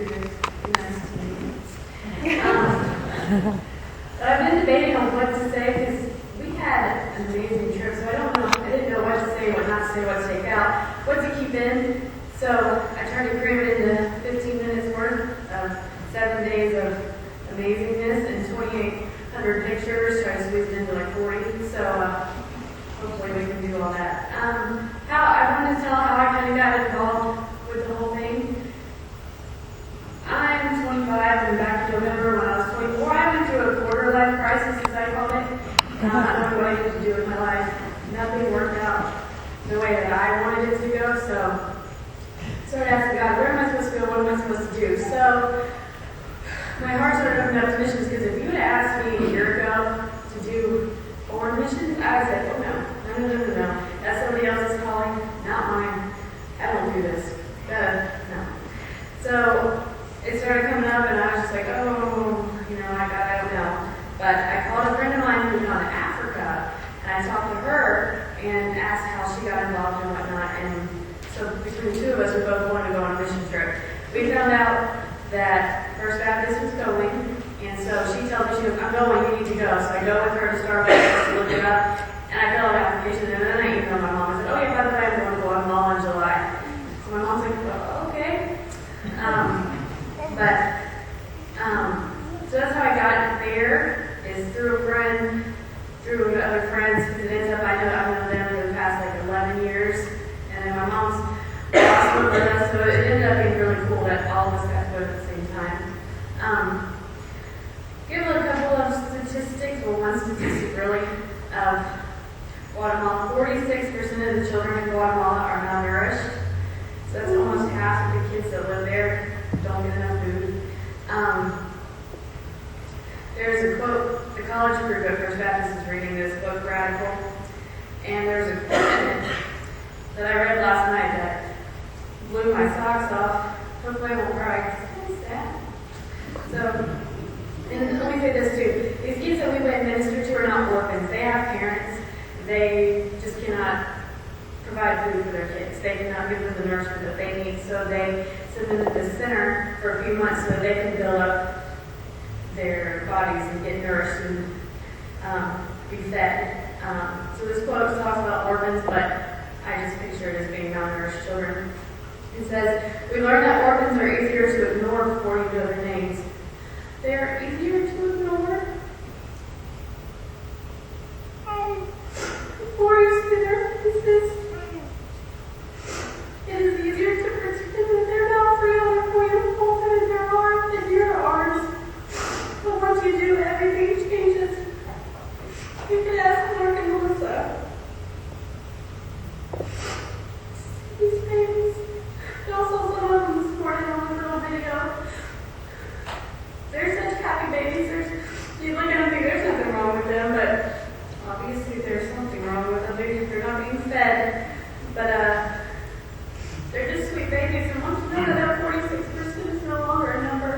nice to meet you. I've been debating on what to say because we had an amazing trip, so I didn't know what to say, what not to say, what to take out, what to keep in. So I tried to cram it into 15 minutes worth of 7 days of amazingness and 2,800 pictures, trying to squeeze it into like 40. So hopefully we can do all that. How I wanted to tell how I kind of got involved with the whole thing. I'm 25, and back in November when I was 24, I went through a quarter-life crisis, as I called it. Not knowing what I needed to do with my life. Nothing worked out the way that I wanted it to go, so I started asking God, where am I supposed to go? What am I supposed to do? So my heart started opening up to missions, because if you had asked me a year ago to do foreign missions, I would say, oh no. That's somebody else's calling, not mine. I don't do this. No. So it started coming up, and I was just like, I don't know. But I called a friend of mine who was gone to Africa, and I talked to her and asked how she got involved and whatnot. And so between the two of us, we both wanted to go on a mission trip. We found out that First Baptist was going, and so she tells me, I'm going, you need to go. So I go with her to Starbucks to look it up, and I fill out an application, and then I emailed my mom and said, oh yeah, by the way, I'm going to Guatemala in July. So my mom's like, well, okay. So that's how I got there, is through a friend, through other friends, because it ends up, I've known them for the past like 11 years, and then my mom's also with us, so it ended up being really cool that all of us got to go at the same time. Give a couple of statistics, well, one statistic really, of Guatemala. 46% of the children in Guatemala are malnourished, so that's almost half of the kids that live there don't get enough food. There's a quote, the college group at First Baptist is reading this book, Radical, and there's a quote in it that I read last night that blew my socks off. Hopefully I won't cry, because it's sad. So, and let me say this too, these kids that we went and minister to are not orphans. They have parents. They just cannot provide food for their kids. They cannot give them the nourishment that they need, so they send them to this center for a few months so that they can build up their bodies and get nourished and be fed. So this quote talks about orphans, but I just picture it as being malnourished children. It says, we learned that orphans are easier to ignore before you know their names. They're easier to ignore before you see their faces. It is easier to pretend that they're not real and for you to hold them in their arms, in your arms. But once you do, everything changes. You can ask Mark and Melissa. These babies. And also some of them this morning on the little video. They're such happy babies. You look at them and think there's nothing wrong with them, but obviously there's something wrong with them. They're not being fed. But they're just sweet babies. And once you know that 46% is no longer a number,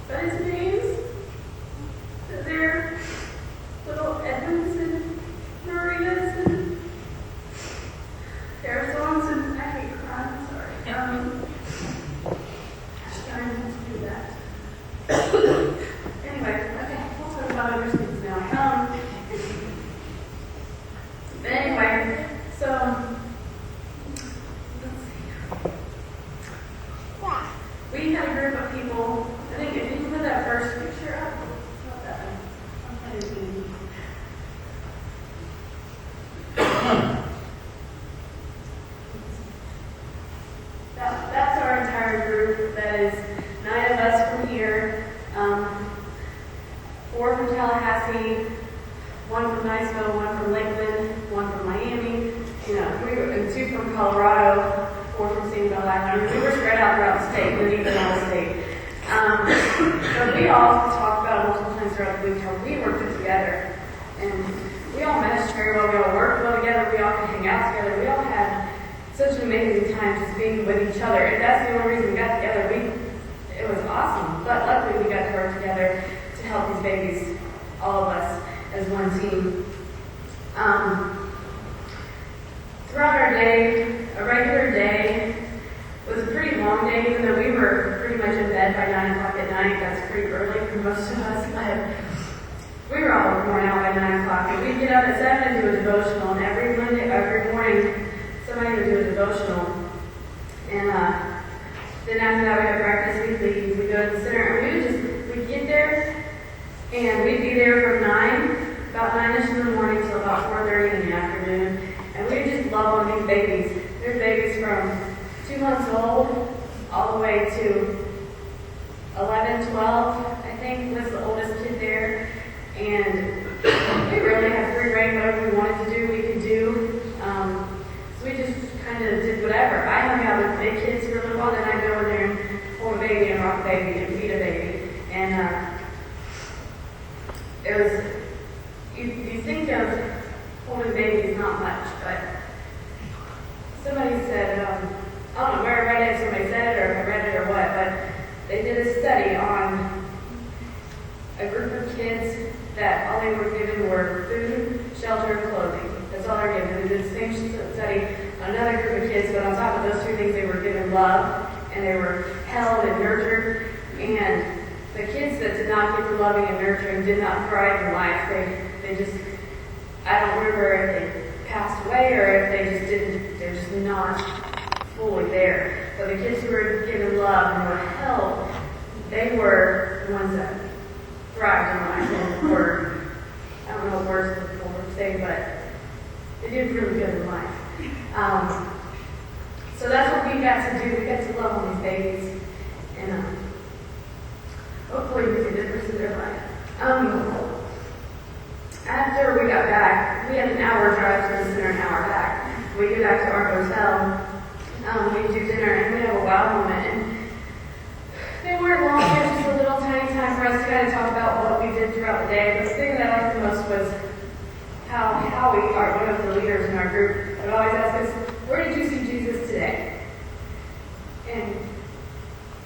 but it means that they're little Edmonds and Marias and Arizons, and I hate crying, I'm sorry. Trying not to do that. Anyway, okay, we'll talk about other things now. But anyway, so let's see. We had a group of people. I think if you can put that first picture up, not that one. I'm kind of doing. That's our entire group. That is 9 of us from here, 4 from Tallahassee, 1 from Niceville, 1 from Lakeland, 1 from Miami, and 2 from Colorado, 4 from San Diego. We were spread out throughout the state, and even out of state. But we all talked about multiple times throughout the week how we were put together, and we all managed very well. We all worked well together. We all could hang out together. We all had such an amazing time just being with each other. And that's the only reason we got together. It was awesome. But luckily we got to work together to help these babies, all of us, as one team. Throughout our day, a regular day was a pretty long day, even though we were bed by 9 o'clock at night. That's pretty early for most of us, but we were all worn out by 9 o'clock. And we'd get up at 7 and do a devotional, and every morning, somebody would do a devotional. And then after that, we had breakfast, we'd leave, we'd go to the center, and we'd get there, and we'd be there from about 9-ish in the morning till about 4:30 in the afternoon. And we'd just love on these babies. They're babies from 2 months old all the way to 11, 12, I think, was the oldest kid there. And we really had free reign. Whatever we wanted to do, we could do. So we just kind of did whatever. I hung out with big kids for a little while, then I'd go in there and hold a baby and rock a baby and feed a baby. And it was, you think of holding babies not much, but somebody said, I don't know where I read it, if somebody said it or if I read it or what, but they did a study on a group of kids that all they were given were food, shelter, and clothing. That's all they're given. They did the same study on another group of kids, but on top of those two things, they were given love, and they were held and nurtured. And the kids that did not get the loving and nurturing did not thrive in life. They just, I don't remember if they passed away or if they just didn't, they're just not fully there. But the kids who were given love and were held, they were the ones that thrived in life and were, I don't know what words to say, but they did really good in life. So that's what we got to do. We got to love on these babies and hopefully make a difference in their life. After we got back, we had an hour drive to the center, an hour back. We get back to our hotel. We do dinner and we have a wow moment. And they weren't long, it was just a little tiny time for us to kind of talk about what we did throughout the day. But the thing that I liked the most was how we are, one of the leaders in our group, would always ask us, where did you see Jesus today? And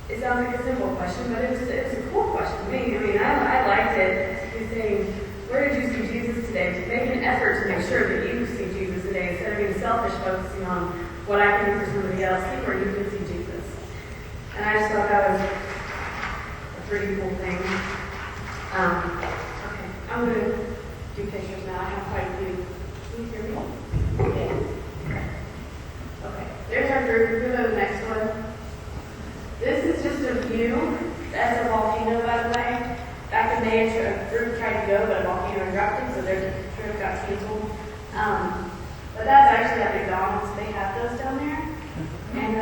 it sounds like a simple question, but it was a cool question to me. I mean, I liked it. He was saying, where did you see Jesus today? To make an effort to make sure that you see Jesus today instead of being selfish, focusing on what I can do for somebody else, see where you can see Jesus. And I just thought that was a pretty cool thing. Okay, I'm going to do pictures now. I have quite a few. Can you hear me? Yeah. Okay, there's our group. We'll go to the next one. This is just a view. That's a volcano, by the way. Back in May, a group tried to go, but a volcano erupted, so their trip got canceled. But that's actually at McDonald's. They have those down there. And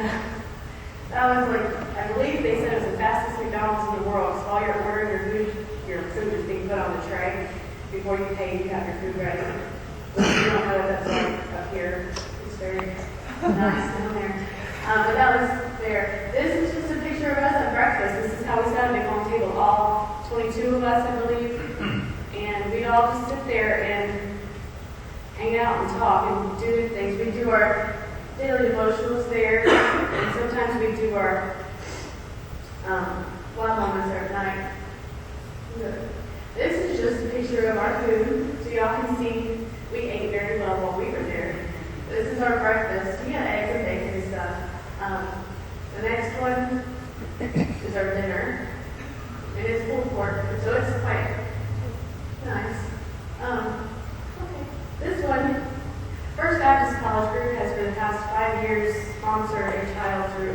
that was like, I believe they said it was the fastest McDonald's in the world. So while you're ordering your food is being put on the tray. Before you pay, you have your food ready. So you don't know what that's like up here. It's very nice down there. But that was there. This is just a picture of us at breakfast. This is how we sat at the home table. All 22 of us, I believe. And we'd all just sit there and hang out and talk and do things. We do our daily devotionals there. And sometimes we do our one moments there at night. This is just a picture of our food. So y'all can see we ate very well while we were there. This is our breakfast. We had eggs and bacon and stuff. The next one is our dinner. And it's pulled pork, so it's quite nice. Okay. This one, First Baptist College Group has for the past 5 years sponsored a child through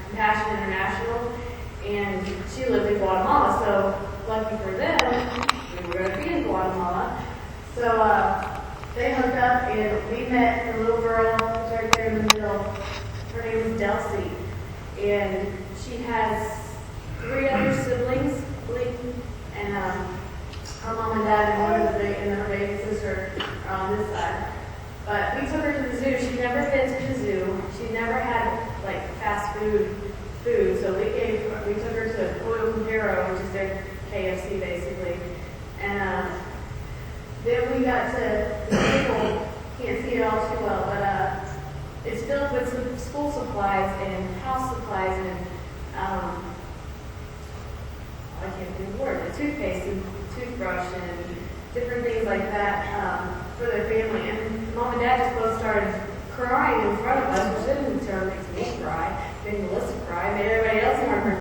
Compassion International, and she lived in Guatemala, so lucky for them, we were going to be in Guatemala. So they hooked up, and we met the little girl right there in the middle. Her name is Delcy, and she has 3 other siblings, and her mom and dad and her baby sister are on this side. But we took her to the zoo. She'd never been to the zoo. She'd never had like fast food, so we took her to Pollo Hero, which is their KFC basically, and then we got to the table. Can't see it all too well, but it's filled with some school supplies and house supplies and I can't think of the word, toothpaste and toothbrush and different things like that for their family. And mom and dad just both started crying in front of us, which didn't necessarily make me cry, made Melissa cry, made everybody else in our